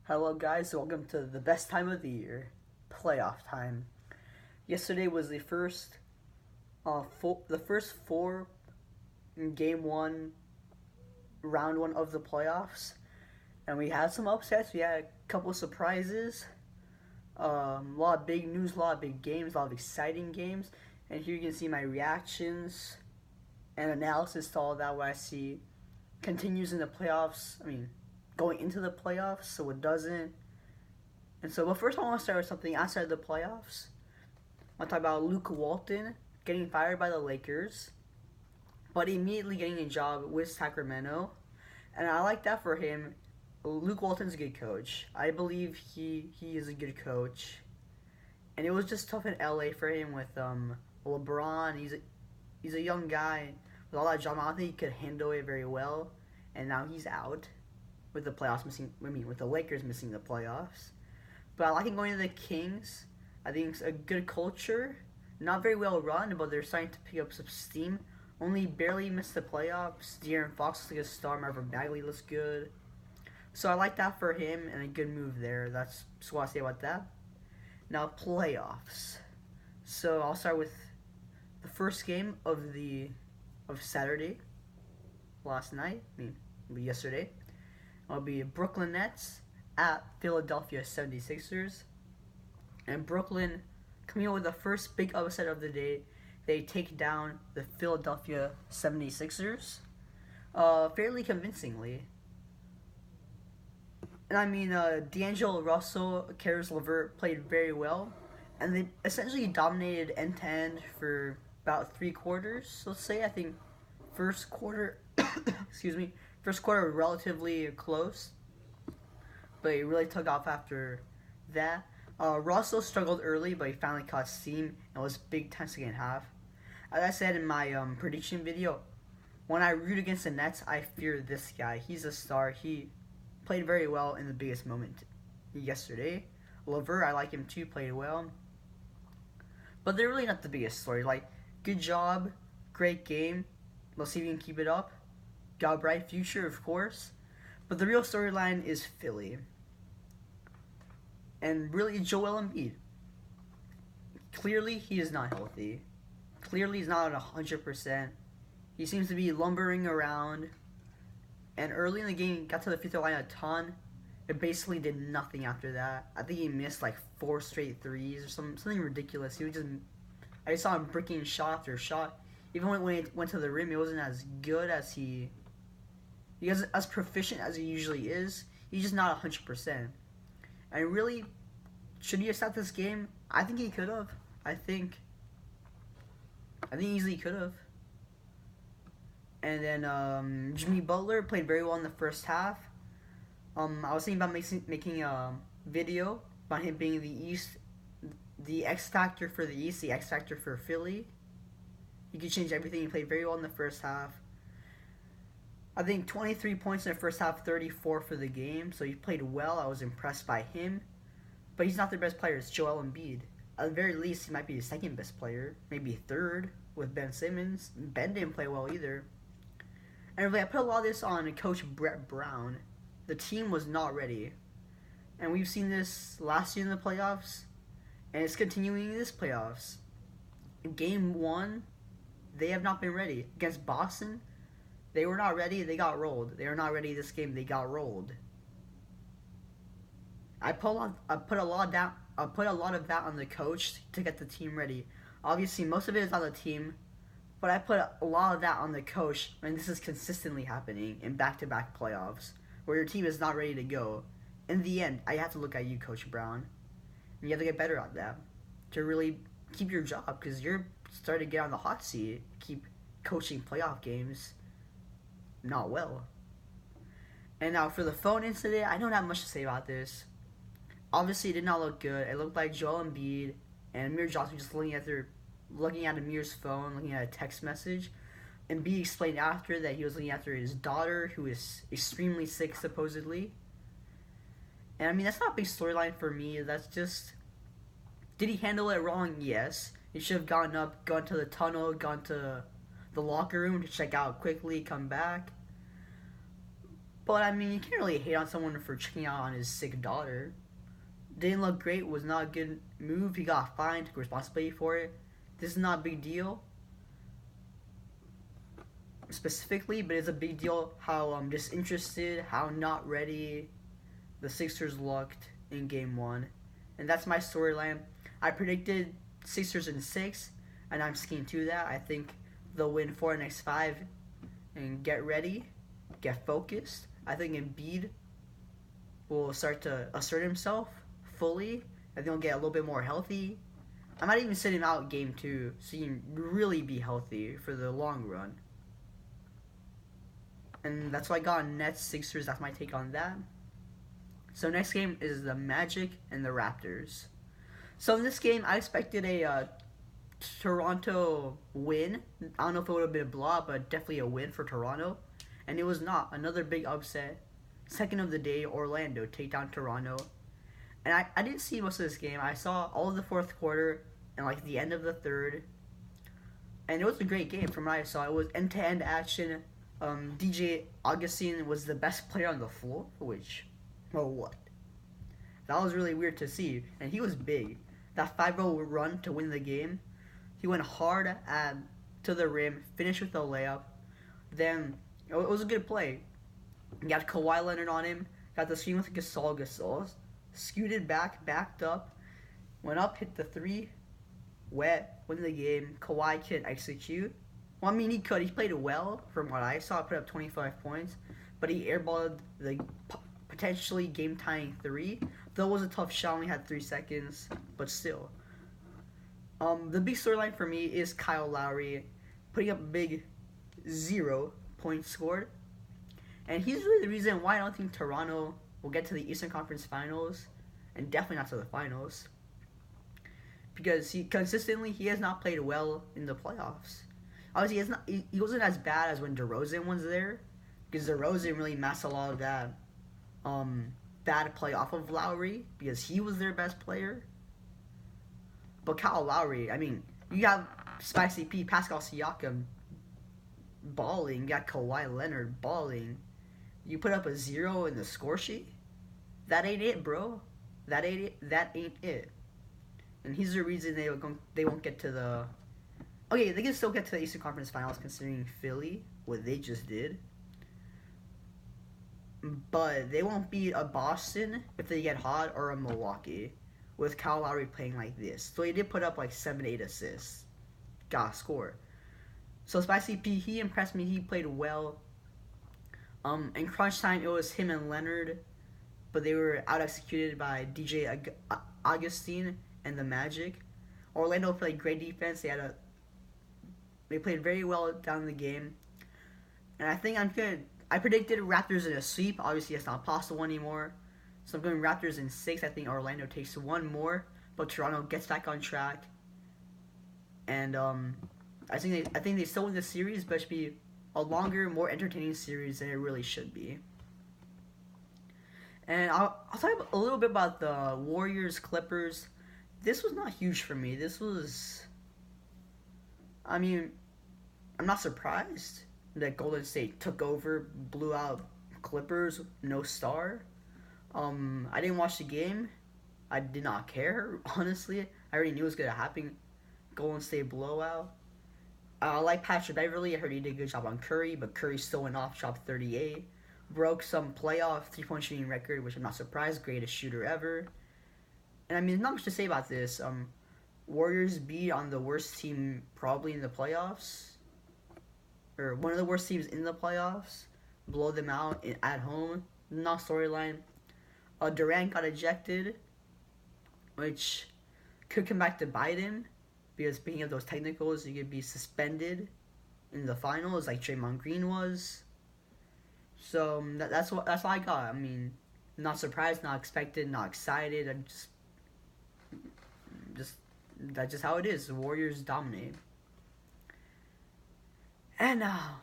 Hello, guys. Welcome to the best time of the year, playoff time. Yesterday was the first four in Game One, Round One of the playoffs, and we had some upsets. We had a couple surprises, a lot of big news, a lot of big games, a lot of exciting games, and here you can see my reactions and analysis to all that. What I see continues in the playoffs. Going into the playoffs, so it doesn't. And so, but first, I want to start with something outside the playoffs. I want to talk about Luke Walton getting fired by the Lakers, but immediately getting a job with Sacramento. And I like that for him. Luke Walton's a good coach. I believe he is a good coach. And it was just tough in LA for him with LeBron. He's a young guy with all that drama. I don't think he could handle it very well. And now he's out with the playoffs missing. With the Lakers missing the playoffs. But I like him going to the Kings. I think it's a good culture. Not very well run, but they're starting to pick up some steam. Only barely missed the playoffs. De'Aaron Fox looks like a star. Marvin Bagley looks good. So I like that for him and a good move there. That's what I say about that. Now playoffs. So I'll start with the first game of Saturday. Last night. Yesterday. It'll be Brooklyn Nets at Philadelphia 76ers. And Brooklyn coming out with the first big upset of the day. They take down the Philadelphia 76ers fairly convincingly. And D'Angelo Russell, Caris LeVert played very well. And they essentially dominated end to end for about 3 quarters, let's say. I think first quarter, first quarter was relatively close. But it really took off after that. Russell struggled early, but he finally caught steam and was big time second half. As I said in my prediction video, when I root against the Nets, I fear this guy. He's a star. He played very well in the biggest moment yesterday. LeVert, I like him too, played well. But they're really not the biggest story. Like, good job, great game. Let's see if we can keep it up. Got a bright future, of course. But the real storyline is Philly. And really, Joel Embiid. Clearly, he is not healthy. Clearly, he's not at 100%. He seems to be lumbering around. And early in the game, he got to the free throw line a ton. It basically did nothing after that. I think he missed like 4 straight threes or something ridiculous. I just saw him bricking shot after shot. Even when he went to the rim, it wasn't as good as he was as proficient as he usually is. He's just not 100%. And really, should he have stopped this game? I think he could have. I think easily could have. And then Jimmy Butler played very well in the first half. I was thinking about making a video about him being the X factor for the East, the X factor for Philly. He could change everything. He played very well in the first half. I think 23 points in the first half, 34 for the game. So he played well. I was impressed by him. But he's not their best player. It's Joel Embiid. At the very least, he might be the second best player. Maybe third with Ben Simmons. Ben didn't play well either. And really, I put a lot of this on Coach Brett Brown. The team was not ready. And we've seen this last year in the playoffs. And it's continuing in this playoffs. In Game 1, they have not been ready. Against Boston, they were not ready. They got rolled. They were not ready this game. They got rolled. I put a lot of that on the coach to get the team ready. Obviously, most of it is on the team, but I put a lot of that on the coach when this is consistently happening in back-to-back playoffs where your team is not ready to go. In the end, I have to look at you, Coach Brown, and you have to get better at that to really keep your job because you're starting to get on the hot seat. Keep coaching playoff games not well. And now for the phone incident, I don't have much to say about this. Obviously, it did not look good. It looked like Joel Embiid and Amir Johnson just looking at Amir's phone, looking at a text message. Embiid explained after that he was looking after his daughter, who is extremely sick, supposedly. And that's not a big storyline for me. That's just, did he handle it wrong? Yes. He should have gone to the tunnel, gone to the locker room to check out quickly, come back. But I mean, you can't really hate on someone for checking out on his sick daughter. Didn't look great, was not a good move. He got fined, took responsibility for it. This is not a big deal specifically, but it's a big deal how disinterested, how not ready the Sixers looked in game one. And that's my storyline. I predicted Sixers in 6, and I'm sticking to that. I think they'll win 4 next 5 and get ready, get focused. I think Embiid will start to assert himself fully. I think he'll get a little bit more healthy. I might even sit him out game 2 so he can really be healthy for the long run. And that's what I got on Nets Sixers. That's my take on that. So next game is the Magic and the Raptors. So in this game, I expected a Toronto win. I don't know if it would have been a blowout, but definitely a win for Toronto. And it was not. Another big upset. Second of the day, Orlando take down Toronto. And I didn't see most of this game. I saw all of the fourth quarter and like the end of the third. And it was a great game from what I saw. It was end-to-end action. DJ Augustin was the best player on the floor, which, well, what? That was really weird to see. And he was big. That 5-0 run to win the game. He went hard to the rim, finished with a layup. Then, it was a good play. He got Kawhi Leonard on him. Got the screen with Gasol. Scooted back, backed up. Went up, hit the 3. Wet, win the game. Kawhi couldn't execute. Well, I mean, he could. He played well from what I saw. Put up 25 points. But he airballed the potentially game-tying 3. Though it was a tough shot. Only had 3 seconds. But still. The big storyline for me is Kyle Lowry putting up a big 0 points scored. And he's really the reason why I don't think Toronto will get to the Eastern Conference Finals. And definitely not to the finals. Because he has not played well in the playoffs. Obviously, he wasn't as bad as when DeRozan was there, because DeRozan really masked a lot of that bad play off of Lowry, because he was their best player. But Kyle Lowry, I mean, you have Spicy P, Pascal Siakam balling, you got Kawhi Leonard balling. You put up a 0 in the score sheet? That ain't it, bro. That ain't it. And he's the reason they won't get to the... Okay, they can still get to the Eastern Conference Finals considering Philly, what they just did. But they won't beat a Boston if they get hot or a Milwaukee with Kyle Lowry playing like this. So he did put up like 7-8 assists. Got score. So Spicy P, he impressed me. He played well. In crunch time, it was him and Leonard. But they were out-executed by DJ Augustin and the Magic. Orlando played great defense. They played very well down the game. And I think I predicted Raptors in a sweep. Obviously, it's not possible anymore. So I'm going Raptors in 6. I think Orlando takes 1 more. But Toronto gets back on track. And I think they still win the series, but it should be a longer, more entertaining series than it really should be. And I'll talk a little bit about the Warriors-Clippers. This was not huge for me. This was... I mean, I'm not surprised that Golden State took over, blew out Clippers, no star. I didn't watch the game. I did not care, honestly. I already knew it was going to happen. Golden State blowout. I like Patrick Beverly. I heard he did a good job on Curry, but Curry still went off, dropped 38. Broke some playoff 3-point shooting record, which I'm not surprised. Greatest shooter ever. And I mean, there's not much to say about this. Warriors beat on the worst team probably in the playoffs. Or one of the worst teams in the playoffs. Blow them out at home. Not storyline. Durant got ejected, which could come back to bite him. Because speaking of those technicals, you could be suspended in the finals like Draymond Green was. So that's all I got. I mean, not surprised, not expected, not excited. I'm just that's just how it is. The Warriors dominate. And now,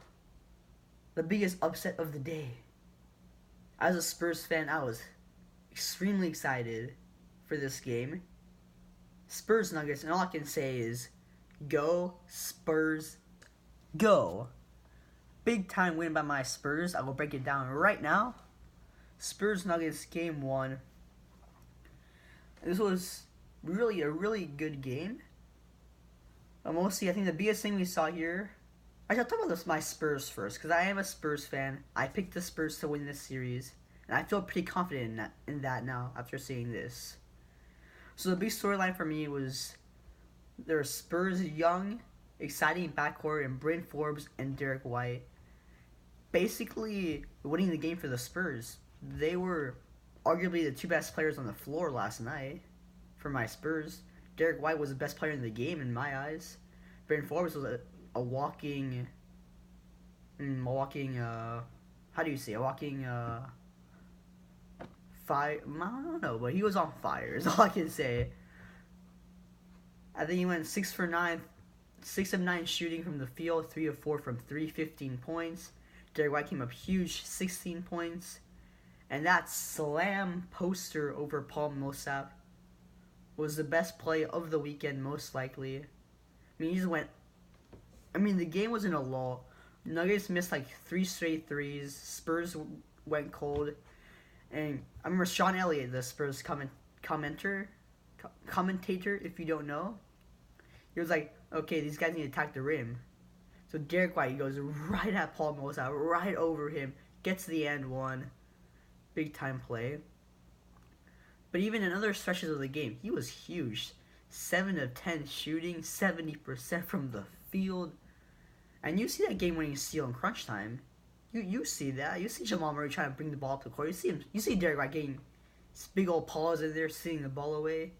the biggest upset of the day. As a Spurs fan, I was extremely excited for this game. Spurs Nuggets, and all I can say is, go Spurs, go. big time win by my Spurs. I will break it down right now. Spurs Nuggets game 1. This was really a really good game. Mostly, I think the biggest thing we saw here. I should talk about this my Spurs first because I am a Spurs fan. I picked the Spurs to win this series, and I feel pretty confident in that now after seeing this. So the big storyline for me was their Spurs young, exciting backcourt in Bryn Forbes and Derek White, basically winning the game for the Spurs. They were arguably the two best players on the floor last night for my Spurs. Derek White was the best player in the game in my eyes. Bryn Forbes was a walking, how do you say, fire. I don't know, but he was on fire. Is all I can say. I think he went 6 for 9, 6 of 9 shooting from the field, 3 of 4 from 3, 15 points. Derek White came up huge, 16 points. And that slam poster over Paul Millsap was the best play of the weekend, most likely. He just went. The game was in a lull. Nuggets missed like 3 straight threes. Spurs went cold. And I remember Sean Elliott, the Spurs commentator, if you don't know. He was like, okay, these guys need to attack the rim. So Derek White, he goes right at Paul Millsap, right over him, gets the and one. Big time play. But even in other stretches of the game, he was huge. 7 of 10 shooting, 70% from the field. And you see that game-winning steal in crunch time. You see that. You see Jamal Murray trying to bring the ball up the court. You see Derek White getting this big old paws in there, stealing the ball away.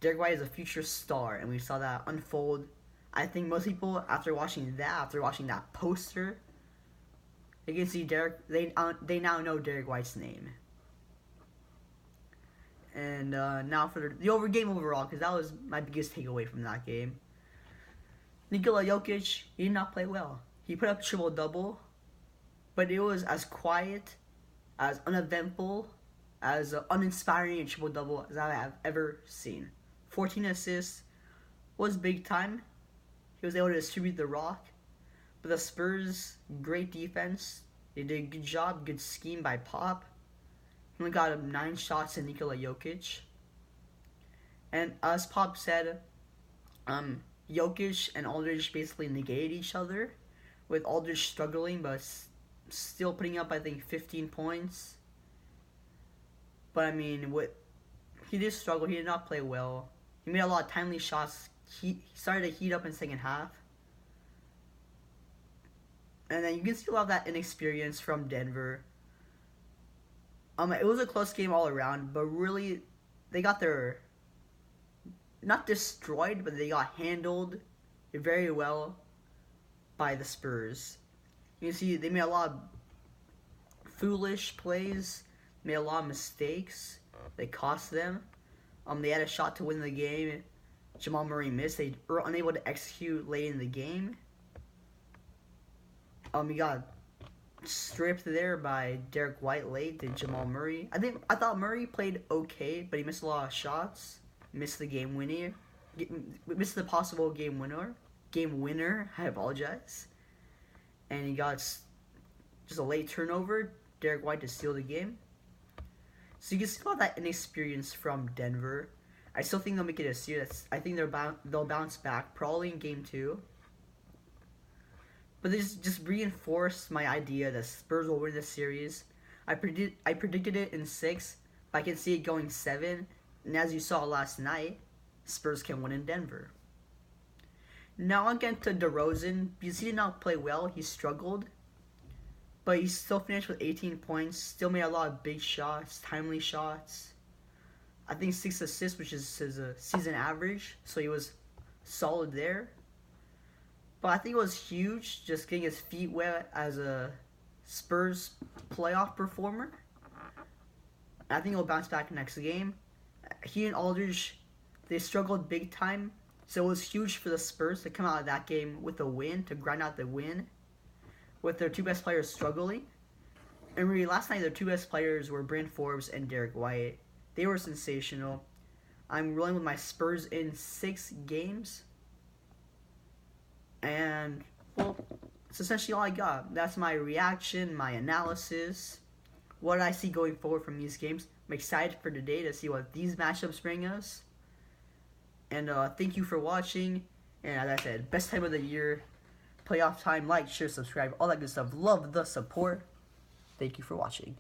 Derek White is a future star, and we saw that unfold. I think most people, after watching that poster, they can see they now know Derek White's name. And now for the game overall, because that was my biggest takeaway from that game. Nikola Jokic, he did not play well. He put up a triple-double, but it was as quiet, as uneventful, as uninspiring a triple-double as I have ever seen. 14 assists was big time. He was able to distribute the rock. But the Spurs, great defense. They did a good job, good scheme by Pop. He only got 9 shots to Nikola Jokic. And as Pop said, Jokic and Aldridge basically negated each other, with Aldridge struggling but still putting up, I think, 15 points. But he did struggle. He did not play well. He made a lot of timely shots. He started to heat up in the second half. And then you can see a lot of that inexperience from Denver. It was a close game all around, but really, they got their, not destroyed, but they got handled very well by the Spurs. You can see they made a lot of foolish plays, made a lot of mistakes. They cost them. They had a shot to win the game. Jamal Murray missed. They were unable to execute late in the game. He got stripped there by Derek White late to Jamal Murray. I thought Murray played okay, but he missed a lot of shots. Missed the game winner. Missed the possible game winner. I apologize. And he got just a late turnover. Derek White to steal the game. So you can see all that inexperience from Denver. I still think they'll make it a series. I think they'll bounce back probably in game 2. But this just reinforced my idea that Spurs will win this series. I predicted it in 6, but I can see it going 7. And as you saw last night, Spurs can win in Denver. Now again to DeRozan, because he did not play well, he struggled. But he still finished with 18 points, still made a lot of big shots, timely shots. I think 6 assists, which is his season average, so he was solid there. But I think it was huge just getting his feet wet as a Spurs playoff performer. I think he'll bounce back next game. He and Aldridge, they struggled big time, so it was huge for the Spurs to come out of that game with a win, to grind out the win, with their 2 best players struggling. And really, last night, their 2 best players were Bryn Forbes and Derek White. They were sensational. I'm rolling with my Spurs in 6 games. And, well, That's essentially all I got. That's my reaction, my analysis, what I see going forward from these games. I'm excited for today to see what these matchups bring us. And thank you for watching. And as I said, best time of the year, playoff time. Like, share, subscribe, all that good stuff. Love the support. Thank you for watching.